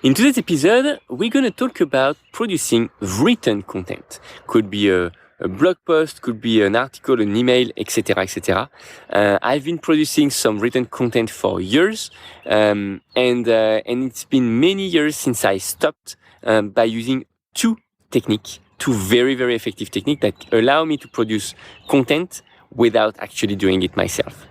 In today's episode, we're going to talk about producing written content. Could be a blog post, could be an article, an email, etc., etc. I've been producing some written content for years, and it's been many years since I stopped by using two very, very effective techniques that allow me to produce content without actually doing it myself.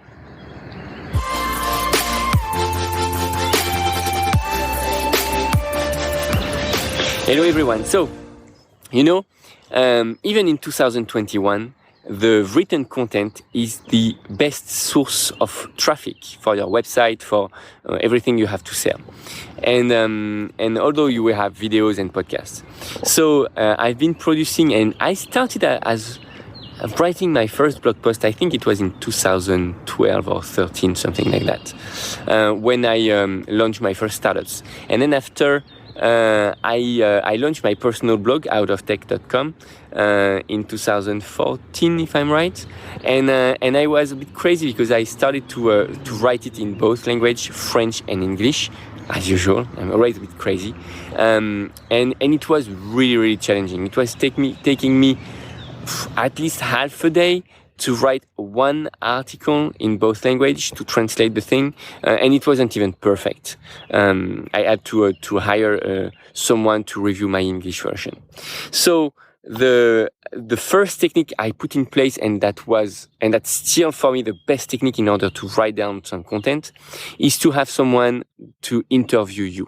Hello everyone. So, even in 2021, the written content is the best source of traffic for your website, for everything you have to sell. And although you will have videos and podcasts. So I've been producing, and I started as writing my first blog post, I think it was in 2012 or 13, something like that, when I launched my first startups. And then after I launched my personal blog, outoftech.com, in 2014, if I'm right. And I was a bit crazy because I started to write it in both language, French and English, as usual. I'm always a bit crazy. And it was really, really challenging. It was taking me at least half a day to write one article in both languages, to translate the thing, and it wasn't even perfect. I had to hire someone to review my English version. So the first technique I put in place, and that's still for me the best technique in order to write down some content, is to have someone to interview you.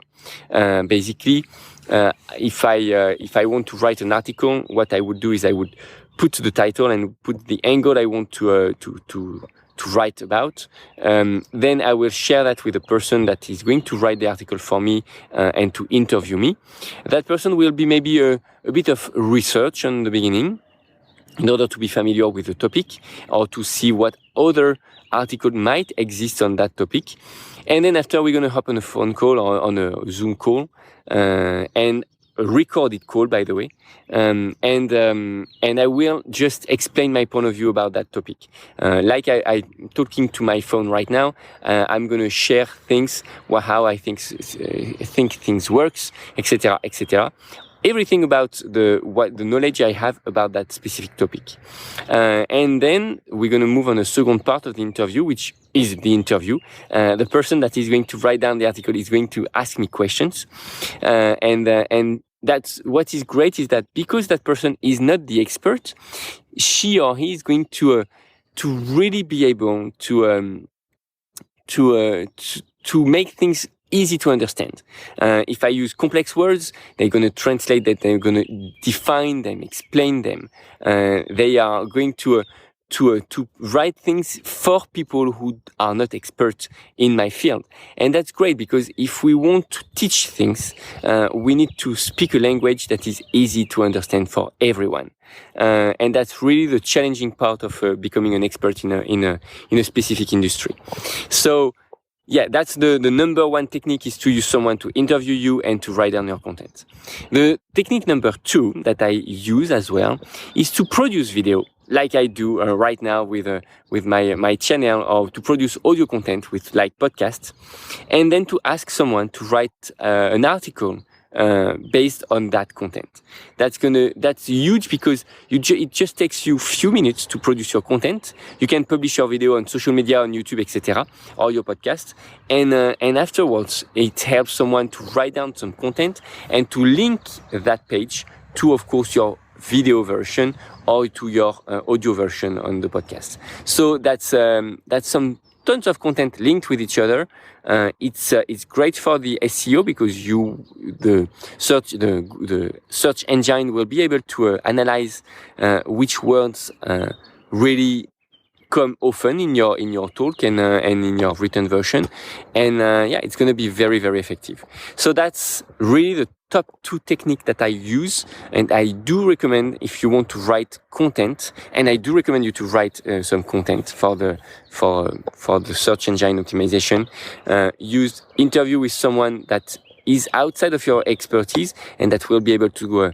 Basically, if I want to write an article, what I would do is I would put the title and put the angle I want to write about. Then I will share that with the person that is going to write the article for me and to interview me. That person will be maybe a bit of research in the beginning in order to be familiar with the topic or to see what other article might exist on that topic. And then after, we're going to hop on a phone call or on a Zoom call and a recorded call, by the way, and I will just explain my point of view about that topic. Like I'm talking to my phone right now, I'm going to share things, how I think things works, etc., etc. Everything about the knowledge I have about that specific topic. And then we're going to move on a second part of the interview, which is the interview. The person that is going to write down the article is going to ask me questions. And that's what is great, is that because that person is not the expert, she or he is going to really be able to make things easy to understand. If I use complex words, they're going to translate that, they're going to define them, explain them. They are going to write things for people who are not experts in my field. And that's great, because if we want to teach things, we need to speak a language that is easy to understand for everyone. And that's really the challenging part of becoming an expert in a specific industry. So yeah, that's the number one technique, is to use someone to interview you and to write down your content. The technique number two that I use as well is to produce video, like I do right now with my channel, or to produce audio content with like podcasts, and then to ask someone to write an article based on that content. That's huge, because it just takes you a few minutes to produce your content. You can publish your video on social media, on YouTube, etc., or your podcast, and afterwards it helps someone to write down some content and to link that page to, of course, your video version or to your audio version on the podcast. So that's some tons of content linked with each other. It's great for the SEO, because the search engine will be able to analyze which words really come often in your talk and in your written version, and it's going to be very, very effective. So that's really the top two techniques that I use, and I do recommend, if you want to write content, and I do recommend you to write some content for the search engine optimization. Use interview with someone that is outside of your expertise and that will be able to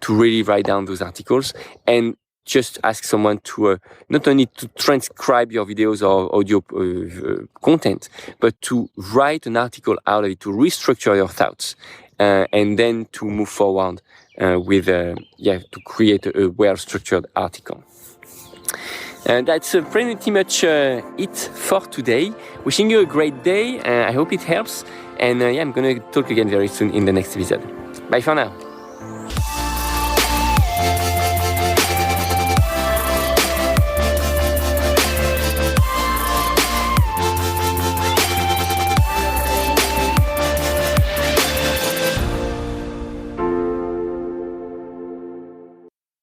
really write down those articles, and just ask someone to not only to transcribe your videos or audio content, but to write an article out of it, to restructure your thoughts and then to move forward with to create a well-structured article. And that's pretty much it for today. Wishing you a great day. I hope it helps. And I'm going to talk again very soon in the next episode. Bye for now.